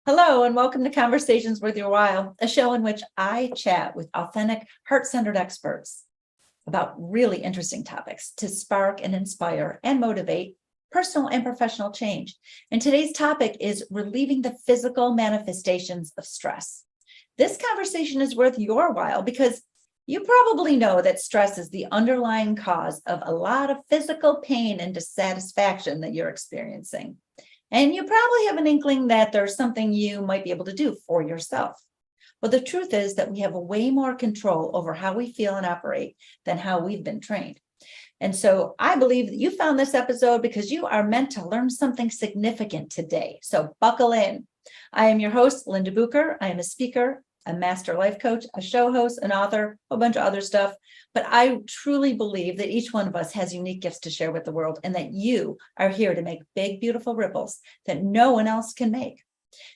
Hello, and welcome to Conversations Worth Your While, a show in which I chat with authentic, heart-centered experts about really interesting topics to spark and inspire and motivate personal and professional change. And today's topic is relieving the physical manifestations of stress. This conversation is worth your while because you probably know that stress is the underlying cause of a lot of physical pain and dissatisfaction that you're experiencing. And you probably have an inkling that there's something you might be able to do for yourself. But the truth is that we have way more control over how we feel and operate than how we've been trained. And so I believe that you found this episode because you are meant to learn something significant today. So buckle in. I am your host, Linda Bucher. I am a speaker, a master life coach, a show host, an author, a bunch of other stuff. But I truly believe that each one of us has unique gifts to share with the world and that you are here to make big, beautiful ripples that no one else can make.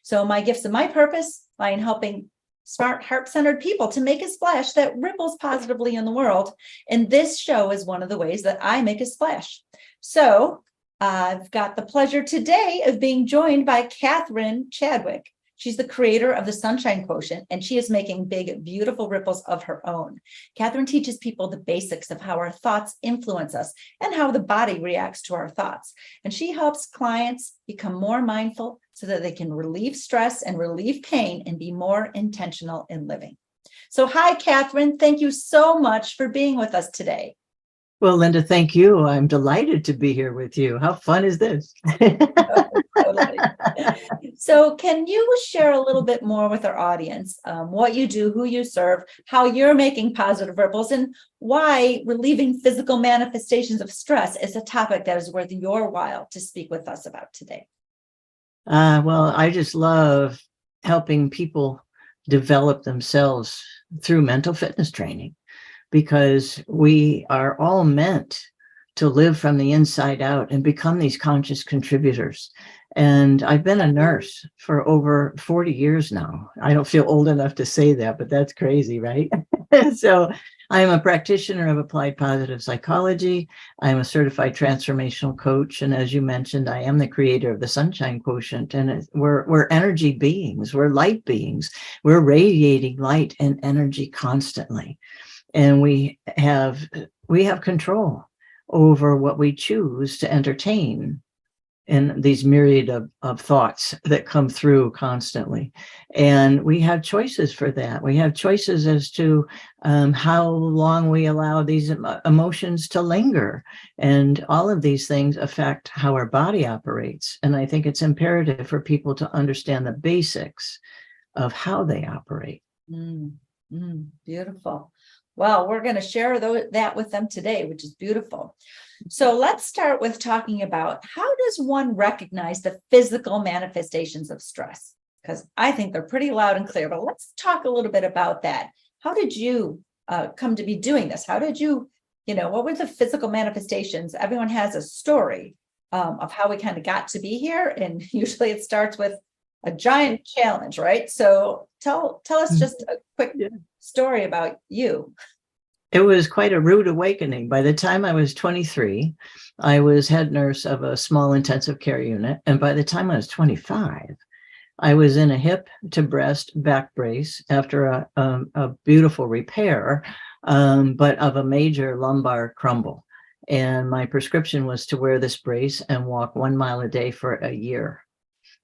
So my gifts and my purpose lie in helping smart, heart-centered people to make a splash that ripples positively in the world. And this show is one of the ways that I make a splash. So I've got the pleasure today of being joined by Catherine Chadwick. She's the creator of the Sunshine Quotient, and she is making big, beautiful ripples of her own. Catherine teaches people the basics of how our thoughts influence us and how the body reacts to our thoughts. And she helps clients become more mindful so that they can relieve stress and relieve pain and be more intentional in living. So hi, Catherine. Thank you so much for being with us today. Well, Linda, thank you. I'm delighted to be here with you. How fun is this? Totally. So can you share a little bit more with our audience, what you do, who you serve, how you're making positive ripples, and why relieving physical manifestations of stress is a topic that is worth your while to speak with us about today? Well, I just love helping people develop themselves through mental fitness training, because we are all meant to live from the inside out and become these conscious contributors. And I've been a nurse for over 40 years now. I don't feel old enough to say that, but that's crazy, right? So I am a practitioner of applied positive psychology. I'm a certified transformational coach. And as you mentioned, I am the creator of the Sunshine Quotient. And we're energy beings, we're light beings. We're radiating light and energy constantly. And we have control over what we choose to entertain in these myriad of thoughts that come through constantly. And we have choices for that. We have choices as to how long we allow these emotions to linger. And all of these things affect how our body operates. And I think it's imperative for people to understand the basics of how they operate. Beautiful. Well, we're going to share that with them today, which is beautiful. So let's start with talking about how does one recognize the physical manifestations of stress? Because I think they're pretty loud and clear, but let's talk a little bit about that. How did you come to be doing this? How did you, what were the physical manifestations? Everyone has a story of how we kind of got to be here. And usually it starts with a giant challenge, right? So tell us just a quick story about you. It was quite a rude awakening. By the time I was 23, I was head nurse of a small intensive care unit. And by the time I was 25, I was in a hip to breast back brace after a beautiful repair, but of a major lumbar crumble. And my prescription was to wear this brace and walk 1 mile a day for a year.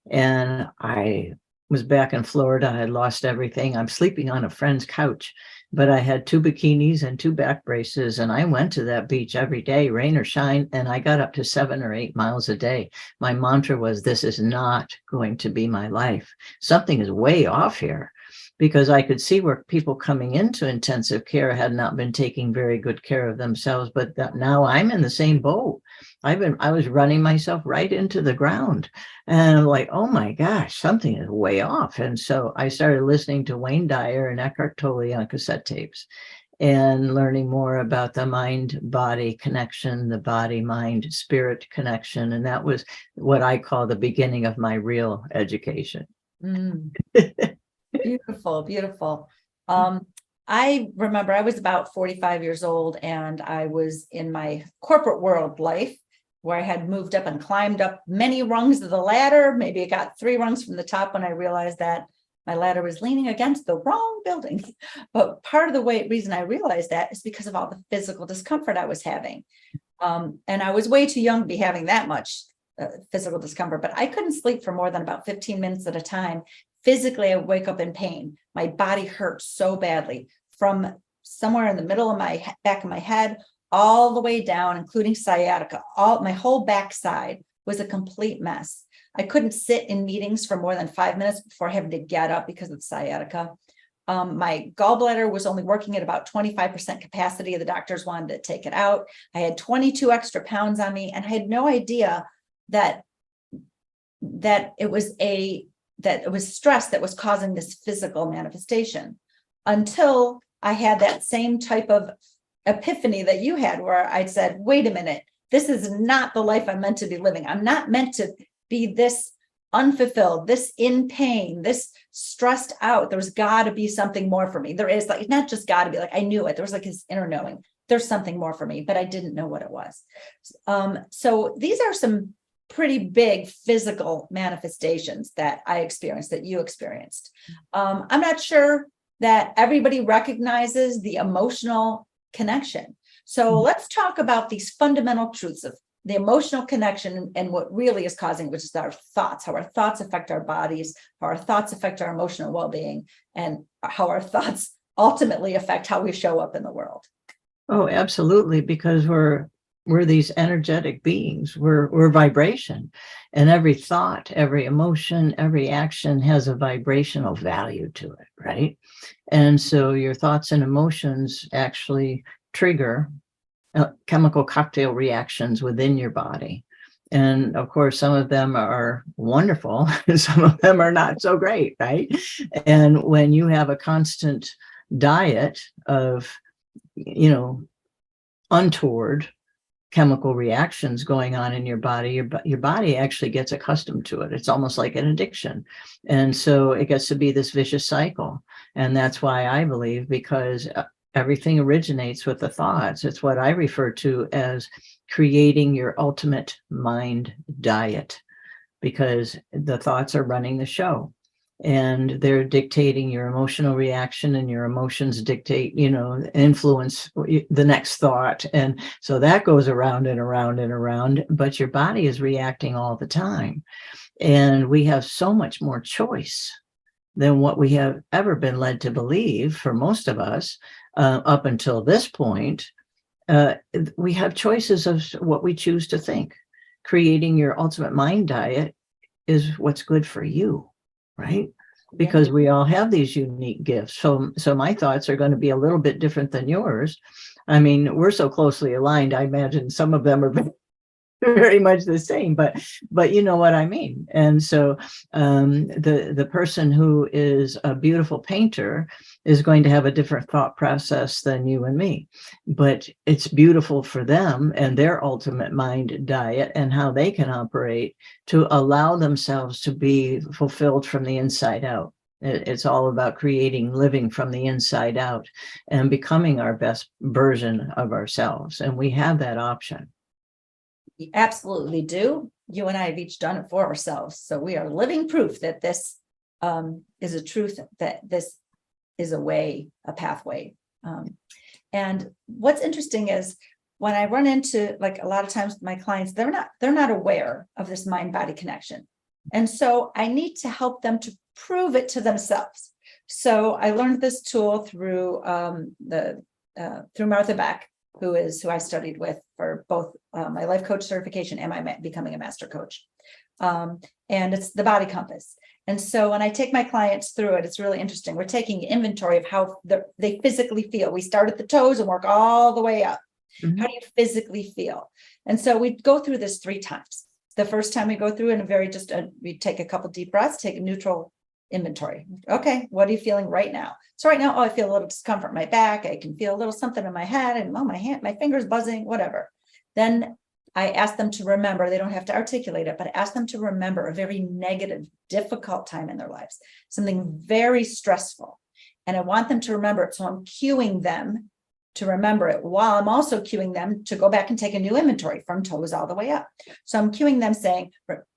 And I was back in Florida. I had lost everything. I'm sleeping on a friend's couch, but I had 2 bikinis and 2 back braces. And I went to that beach every day, rain or shine. And I got up to 7 or 8 miles a day. My mantra was, this is not going to be my life. Something is way off here, because I could see where people coming into intensive care had not been taking very good care of themselves. But now I'm in the same boat. I was running myself right into the ground, and I'm like, oh my gosh, something is way off. And so I started listening to Wayne Dyer and Eckhart Tolle on cassette tapes and learning more about the mind-body connection, the body-mind-spirit connection. And that was what I call the beginning of my real education. Beautiful, beautiful. I remember I was about 45 years old and I was in my corporate world life. where I had moved up and climbed up many rungs of the ladder. Maybe I got 3 rungs from the top when I realized that my ladder was leaning against the wrong building. But part of the reason I realized that is because of all the physical discomfort I was having. And I was way too young to be having that much physical discomfort, but I couldn't sleep for more than about 15 minutes at a time. Physically, I would wake up in pain. My body hurt so badly from somewhere in the middle of my back of my head all the way down, including sciatica. My whole backside was a complete mess. I couldn't sit in meetings for more than 5 minutes before having to get up because of sciatica. My gallbladder was only working at about 25% capacity. The doctors wanted to take it out. I had 22 extra pounds on me, and I had no idea that it was stress that was causing this physical manifestation, until I had that same type of epiphany that you had, where I said, wait a minute, this is not the life I'm meant to be living. I'm not meant to be this unfulfilled, this in pain, this stressed out. There's got to be something more for me. There is, like, not just got to be, like, I knew it. There was like this inner knowing, there's something more for me, but I didn't know what it was. So these are some pretty big physical manifestations that I experienced, that you experienced. I'm not sure that everybody recognizes the emotional connection. So let's talk about these fundamental truths of the emotional connection and what really is causing, which is our thoughts, how our thoughts affect our bodies, how our thoughts affect our emotional well-being, and how our thoughts ultimately affect how we show up in the world. Oh, absolutely, because we're these energetic beings. We're vibration, and every thought, every emotion, every action has a vibrational value to it, right? And so your thoughts and emotions actually trigger chemical cocktail reactions within your body. And of course, some of them are wonderful, and some of them are not so great, right? And when you have a constant diet of, untoward chemical reactions going on in your body, your body actually gets accustomed to it. It's almost like an addiction. And so it gets to be this vicious cycle. And that's why I believe, because everything originates with the thoughts. It's what I refer to as creating your ultimate mind diet, because the thoughts are running the show. And they're dictating your emotional reaction, and your emotions dictate, influence the next thought. And so that goes around and around and around, but your body is reacting all the time. And we have so much more choice than what we have ever been led to believe, for most of us, up until this point. We have choices of what we choose to think. Creating your ultimate mind diet is what's good for you, right? Because we all have these unique gifts. So my thoughts are going to be a little bit different than yours. I mean, we're so closely aligned. I imagine some of them are very much the same, but you know what I mean. And so the person who is a beautiful painter is going to have a different thought process than you and me, but it's beautiful for them and their ultimate mind diet and how they can operate to allow themselves to be fulfilled from the inside out. It's all about creating, living from the inside out, and becoming our best version of ourselves. And we have that option. We absolutely do. You and I have each done it for ourselves. So we are living proof that this is a truth, that this is a pathway. And what's interesting is when I run into, like, a lot of times my clients, they're not aware of this mind-body connection. And so I need to help them to prove it to themselves. So I learned this tool through through Martha Beck, who I studied with for both my life coach certification and my becoming a master coach. And it's the body compass. And so when I take my clients through it, it's really interesting. We're taking inventory of how they physically feel. We start at the toes and work all the way up. Mm-hmm. How do you physically feel? And so we go through this 3 times. The first time we go through in we take a couple deep breaths, take a neutral inventory. Okay, what are you feeling right now? So right now, I feel a little discomfort in my back. I can feel a little something in my head, and my finger's buzzing, whatever. Then I ask them to remember, they don't have to articulate it, but I ask them to remember a very negative, difficult time in their lives, something very stressful. And I want them to remember it. So I'm cueing them to remember it, while I'm also cueing them to go back and take a new inventory from toes all the way up. So I'm cueing them saying,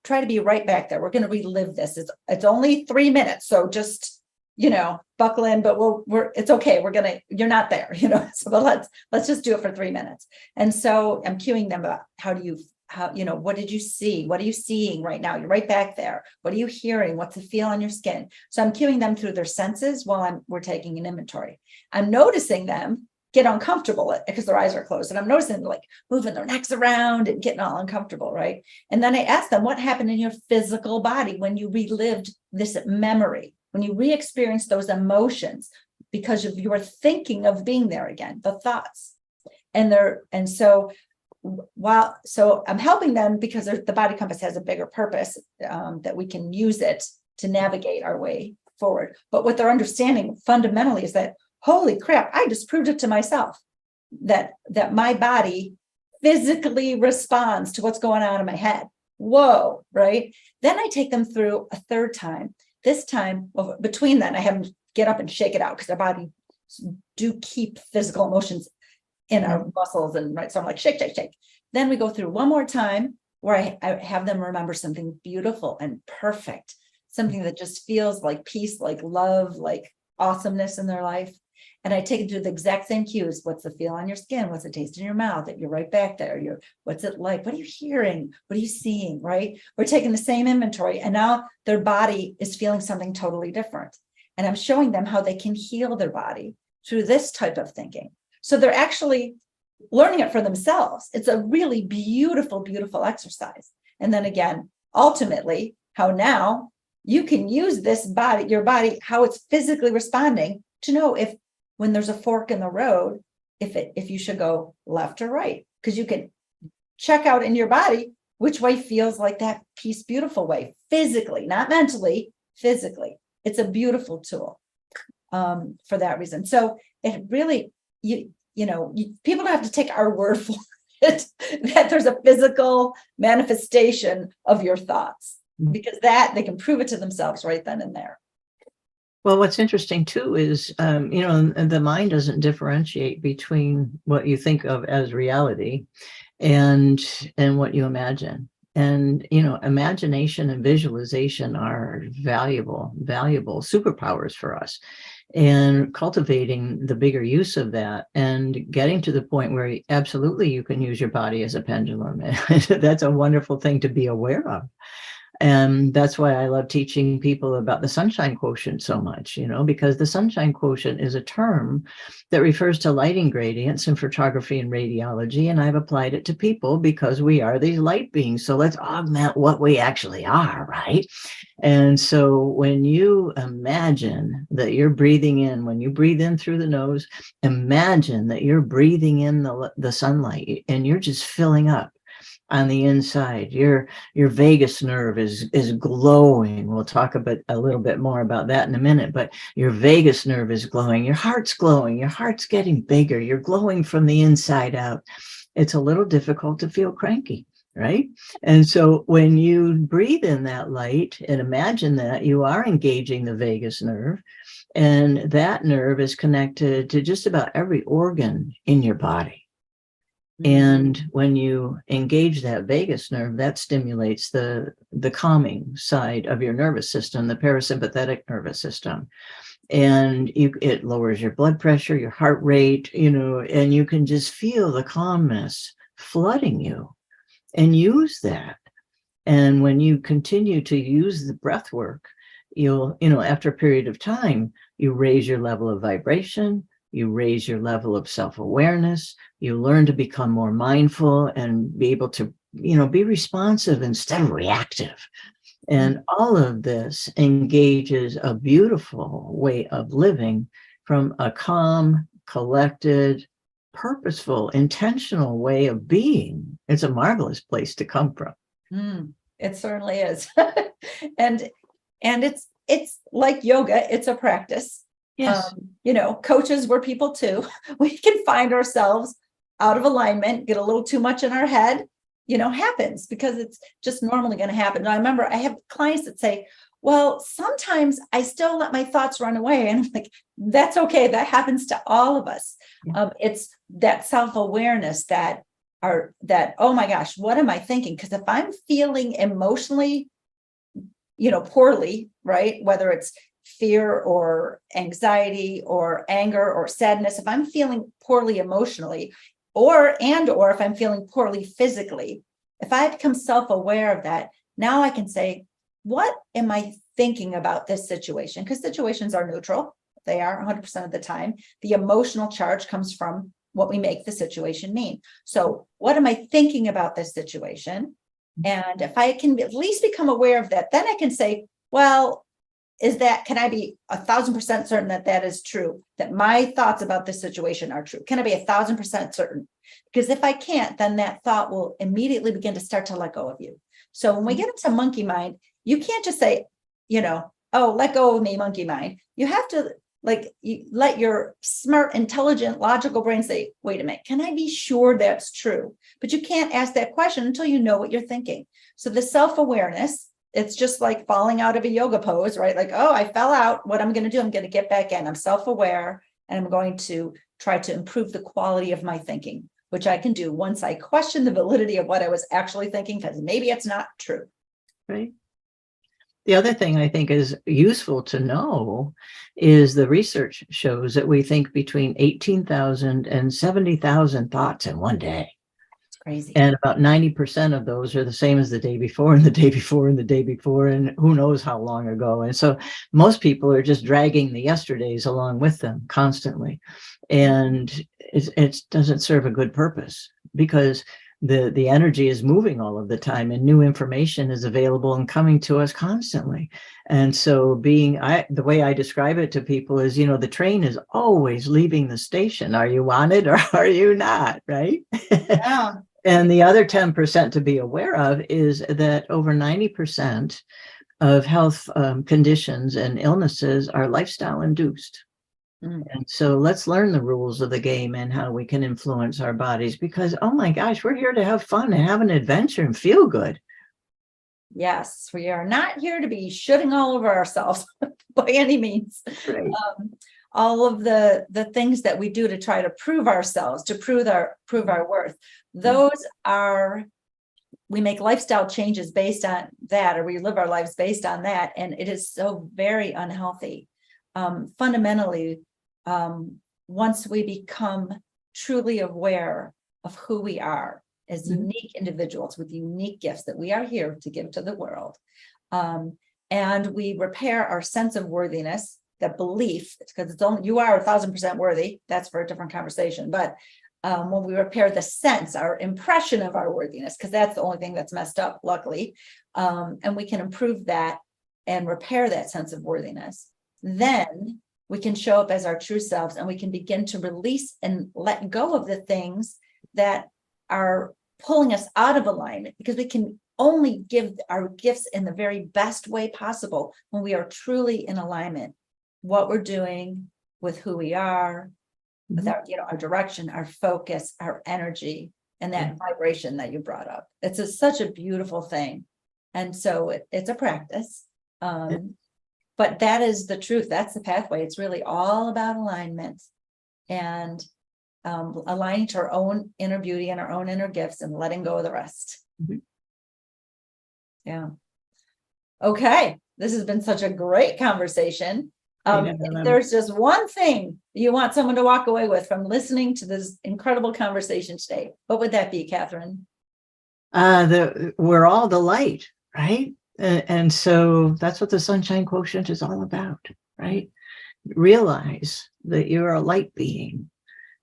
try to be right back there. We're going to relive this. It's only 3 minutes. So just, buckle in, but it's okay. You're not there, so but let's just do it for 3 minutes. And so I'm cueing them about what did you see? What are you seeing right now? You're right back there. What are you hearing? What's the feel on your skin? So I'm cueing them through their senses while we're taking an inventory. I'm noticing them get uncomfortable because their eyes are closed. And I'm noticing like moving their necks around and getting all uncomfortable, right? And then I ask them, what happened in your physical body when you relived this memory, when you re-experienced those emotions because of your thinking of being there again, the thoughts. So I'm helping them because the body compass has a bigger purpose, that we can use it to navigate our way forward. But what they're understanding fundamentally is that, holy crap, I just proved it to myself that my body physically responds to what's going on in my head. Whoa, right? Then I take them through a third time. This time, between then, I have them get up and shake it out because their body do keep physical emotions in our muscles. And right, so I'm like, shake, shake, shake. Then we go through one more time where I have them remember something beautiful and perfect, something that just feels like peace, like love, like awesomeness in their life. And I take it to the exact same cues. What's the feel on your skin? What's the taste in your mouth? That you're right back there. What's it like? What are you hearing? What are you seeing? Right? We're taking the same inventory, and now their body is feeling something totally different. And I'm showing them how they can heal their body through this type of thinking. So they're actually learning it for themselves. It's a really beautiful, beautiful exercise. And then again, ultimately, how now you can use your body, how it's physically responding to know if when there's a fork in the road, if you should go left or right, because you can check out in your body which way feels like that peace, beautiful way, physically, not mentally, physically. It's a beautiful tool for that reason. So it really, people don't have to take our word for it, that there's a physical manifestation of your thoughts, because that they can prove it to themselves right then and there. Well, what's interesting too is, the mind doesn't differentiate between what you think of as reality and what you imagine. And, imagination and visualization are valuable superpowers for us. And cultivating the bigger use of that and getting to the point where absolutely you can use your body as a pendulum. That's a wonderful thing to be aware of. And that's why I love teaching people about the sunshine quotient so much, because the sunshine quotient is a term that refers to lighting gradients in photography and radiology. And I've applied it to people because we are these light beings. So let's augment what we actually are, right? And so when you imagine that you're breathing in, when you breathe in through the nose, imagine that you're breathing in the sunlight and you're just filling up. On the inside, your vagus nerve is glowing. We'll talk a little bit more about that in a minute, but your vagus nerve is glowing. Your heart's glowing. Your heart's getting bigger. You're glowing from the inside out. It's a little difficult to feel cranky, right? And so when you breathe in that light and imagine that you are engaging the vagus nerve, and that nerve is connected to just about every organ in your body. And when you engage that vagus nerve, that stimulates the calming side of your nervous system, the parasympathetic nervous system. And it lowers your blood pressure, your heart rate, and you can just feel the calmness flooding you, and use that. And when you continue to use the breath work, you'll, after a period of time, you raise your level of vibration, you raise your level of self-awareness, you learn to become more mindful and be able to, be responsive instead of reactive. And all of this engages a beautiful way of living from a calm, collected, purposeful, intentional way of being. It's a marvelous place to come from. It certainly is. and it's like yoga, it's a practice. Yes. Coaches were people too. We can find ourselves out of alignment, get a little too much in our head, happens because it's just normally going to happen. And I remember I have clients that say, Well, sometimes I still let my thoughts run away, and I'm like, that's okay. That happens to all of us. It's that self-awareness that oh my gosh, what am I thinking? Because if I'm feeling emotionally, poorly, right? Whether it's fear or anxiety or anger or sadness, if I'm feeling poorly emotionally, or if I'm feeling poorly physically, if I become self-aware of that, now I can say, what am I thinking about this situation? Because situations are neutral. They are 100% of the time. The emotional charge comes from what we make the situation mean. So what am I thinking about this situation? And if I can at least become aware of that, then I can say, well, can I be 1,000% certain that is true, that my thoughts about this situation are true? Can I be 1,000% certain? Because if I can't, then that thought will immediately begin to start to let go of you. So when we get into monkey mind, you can't just say, oh, let go of me, monkey mind. You have to you let your smart, intelligent, logical brain say, wait a minute, can I be sure that's true? But you can't ask that question until you know what you're thinking. So the self-awareness, it's just like falling out of a yoga pose, right? Like, oh, I fell out. What I'm going to do, I'm going to get back in. I'm self-aware, and I'm going to try to improve the quality of my thinking, which I can do once I question the validity of what I was actually thinking, because maybe it's not true. Right. The other thing I think is useful to know is the research shows that we think between 18,000 and 70,000 thoughts in one day. It's crazy. And about 90% of those are the same as the day before and the day before and the day before, and who knows how long ago. And so most people are just dragging the yesterdays along with them constantly. And it doesn't serve a good purpose, because the energy is moving all of the time, and new information is available and coming to us constantly. And so the way I describe it to people is, the train is always leaving the station. Are you on it or are you not? Right? Yeah. And the other 10% to be aware of is that over 90% of health conditions and illnesses are lifestyle induced. And so let's learn the rules of the game and how we can influence our bodies, because, oh my gosh, we're here to have fun and have an adventure and feel good. Yes, we are not here to be shooting all over ourselves by any means. Right. All of the things that we do to try to prove ourselves, to prove our worth, we make lifestyle changes based on that, or we live our lives based on that, and it is so very unhealthy. Fundamentally, once we become truly aware of who we are as unique individuals with unique gifts that we are here to give to the world, and we repair our sense of worthiness, that belief, because you are 1,000% worthy. That's for a different conversation. But when we repair the sense, our impression of our worthiness, because that's the only thing that's messed up, luckily, and we can improve that and repair that sense of worthiness, then we can show up as our true selves, and we can begin to release and let go of the things that are pulling us out of alignment, because we can only give our gifts in the very best way possible when we are truly in alignment. What we're doing with who we are, with our direction, our focus, our energy, and that vibration that you brought up. It's such a beautiful thing. And so it's a practice. But that is the truth. That's the pathway. It's really all about alignment and aligning to our own inner beauty and our own inner gifts, and letting go of the rest. Yeah. Okay. This has been such a great conversation. If there's just one thing you want someone to walk away with from listening to this incredible conversation today, what would that be, Catherine? We're all the light, right? And so that's what the sunshine quotient is all about, right? Realize that you're a light being,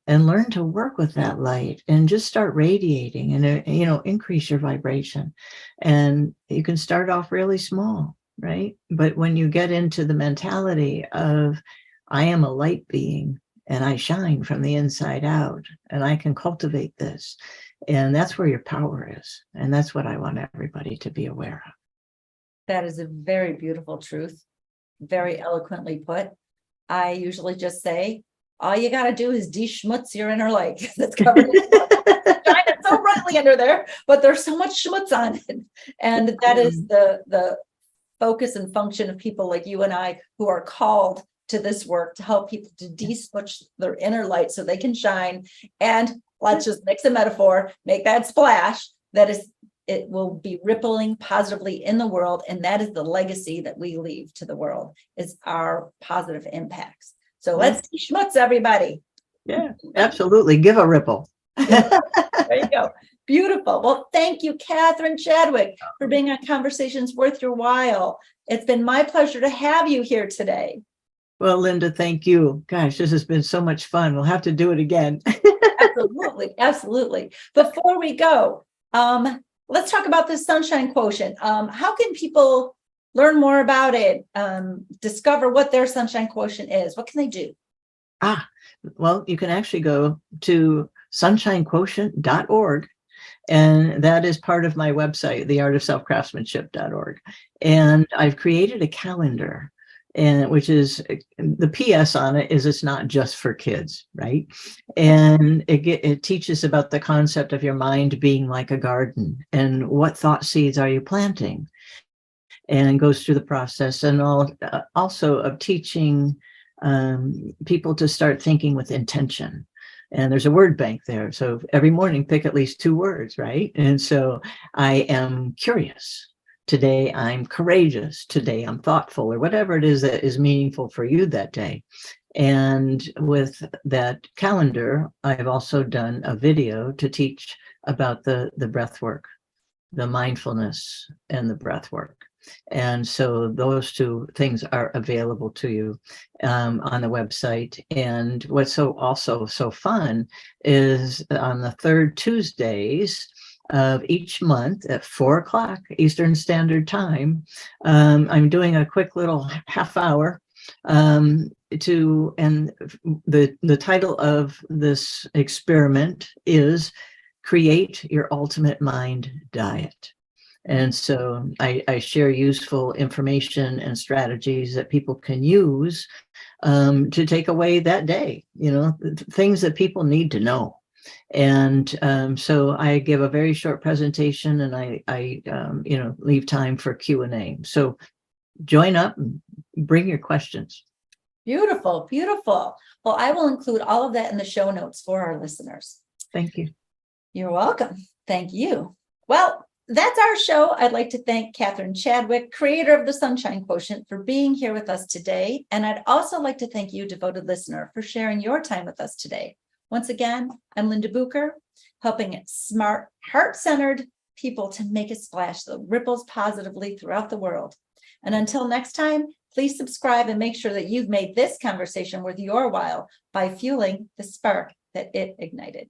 and learn to work with that light, and just start radiating, and increase your vibration. And you can start off really small, right? But when you get into the mentality of, I am a light being and I shine from the inside out, and I can cultivate this, and that's where your power is. And that's what I want everybody to be aware of. That is a very beautiful truth, very eloquently put. I usually just say, all you got to do is de-schmutz your inner light that's covered in shining so brightly under there, but there's so much schmutz on it. And that is the focus and function of people like you and I who are called to this work to help people to de-switch their inner light so they can shine. And let's just mix a metaphor, make that splash that is, it will be rippling positively in the world. And that is the legacy that we leave to the world, is our positive impacts. So let's see schmutz, everybody. Yeah, absolutely. Give a ripple. There you go. Beautiful. Well, thank you, Catherine Chadwick, for being on Conversations Worth Your While. It's been my pleasure to have you here today. Well, Linda, thank you. Gosh, this has been so much fun. We'll have to do it again. Absolutely. Absolutely. Before we go, let's talk about the sunshine quotient. How can people learn more about it, discover what their sunshine quotient is? What can they do? Well, you can actually go to sunshinequotient.org. And that is part of my website, theartofselfcraftsmanship.org. And I've created a calendar, and which is the PS on it is it's not just for kids, right? And it teaches about the concept of your mind being like a garden, and what thought seeds are you planting, and goes through the process, and also of teaching people to start thinking with intention. And there's a word bank there. So every morning, pick at least 2 words, right? And so I am curious. Today, I'm courageous. Today, I'm thoughtful, or whatever it is that is meaningful for you that day. And with that calendar, I've also done a video to teach about the breath work, the mindfulness and the breath work. And so those 2 things are available to you on the website. And what's also so fun is on the 3rd Tuesdays of each month at 4 o'clock Eastern Standard Time, I'm doing a quick little half hour and the title of this experiment is Create Your Ultimate Mind Diet. And so I share useful information and strategies that people can use to take away that day, things that people need to know. And so I give a very short presentation, and I leave time for Q&A. So join up and bring your questions. Beautiful, beautiful. Well, I will include all of that in the show notes for our listeners. Thank you. You're welcome. Thank you. Well, that's our show. I'd like to thank Catherine Chadwick, creator of the Sunshine Quotient, for being here with us today. And I'd also like to thank you, devoted listener, for sharing your time with us today. Once again, I'm Linda Bucher, helping smart, heart-centered people to make a splash that ripples positively throughout the world. And until next time, please subscribe and make sure that you've made this conversation worth your while by fueling the spark that it ignited.